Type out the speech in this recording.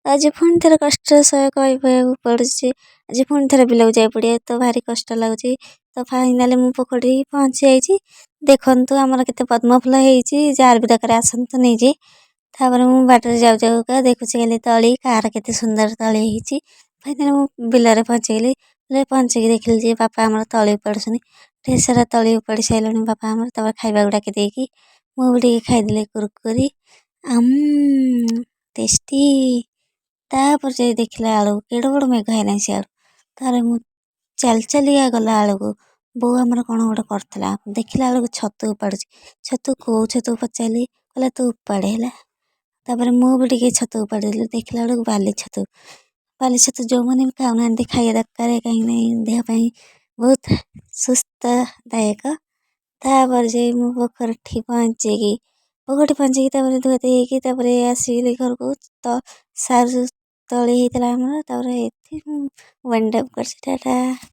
ଆଜି ପୁଣି ଥରେ କଷ୍ଟ ସହ କହିବାକୁ ପଡ଼ୁଛି। ଆଜି ପୁଣି ଥରେ ବିଲକୁ ଯାଇ ପଡ଼ିବା ତ ଭାରି କଷ୍ଟ ଲାଗୁଛି। ତ ଫାଇନାଲି ମୁଁ ପୋଖରୀ ପହଞ୍ଚି ଯାଇଛି। ଦେଖନ୍ତୁ ଆମର କେତେ ପଦ୍ମ ଫୁଲ ହେଇଛି, ଯାହାର ବି ଦରକାର ଆସନ୍ତୁ ନେଇଛି। ତାପରେ ମୁଁ ବାଟରେ ଯାଉ ଯାଉକା ଦେଖୁଛି ଖାଲି ତଳି, କାହାର କେତେ ସୁନ୍ଦର ତଳି ହେଇଛି। ଫାଇନାଲି ମୁଁ ବିଲରେ ପହଞ୍ଚିଗଲି। ପହଞ୍ଚିକି ଦେଖିଲି ଯେ ବାପା ଆମର ତଳି ଉପାଡ଼ୁଛନ୍ତି। ଢେର ସାରା ତଳି ଉପାଡ଼ି ସାରିଲେଣି ବାପା ଆମର। ତାପରେ ଖାଇବାକୁ ଡାକି ଦେଇକି ମୁଁ ବି ଟିକେ ଖାଇଦେଲି କୁରକୁରି। ଟେଷ୍ଟି। ତାପରେ ଯାଇ ଦେଖିଲା ବେଳକୁ କେଡ଼େ ବଡ଼ ମେଘ ହେଲାଣି ସିଆଡ଼ୁ। ତାପରେ ମୁଁ ଚାଲି ଚାଲିକା ଗଲା ବେଳକୁ ବୋଉ ଆମର କ'ଣ ଗୋଟେ କରିଥିଲା। ଦେଖିଲା ବେଳକୁ ଛତୁ ଉପାଡ଼ୁଛି। ଛତୁ କୋଉ ଛତୁ ପଚାରିଲି, କହିଲା ତୁ ଉପାଡ଼େ ହେଲା। ତାପରେ ମୁଁ ବି ଟିକେ ଛତୁ ଉପାଡ଼ି ଦେଲି। ଦେଖିଲା ବେଳକୁ ବାଲି ଛତୁ। ବାଲି ଛତୁ ଯେଉଁମାନେ ବି ଖାଉନାହାନ୍ତି ଖାଇବା ଦରକାର, କାହିଁକି ନା ଦେହ ପାଇଁ ବହୁତ ସୁସ୍ଥଦାୟକ। ତାପରେ ଯାଇ ମୁଁ ପୋଖରୀଠି ପହଞ୍ଚିକି ତାପରେ ଧୁଆଧୁଇ ହେଇକି ତାପରେ ଆସିଲି ଘରକୁ। ତ ସାରୁ ତଳି ହେଇଥିଲା ଆମର। ତାପରେ ଏଠି ମୁଁ ୱାଇଣ୍ଡ ଅପ୍ କରିଛି। ଟାଟା।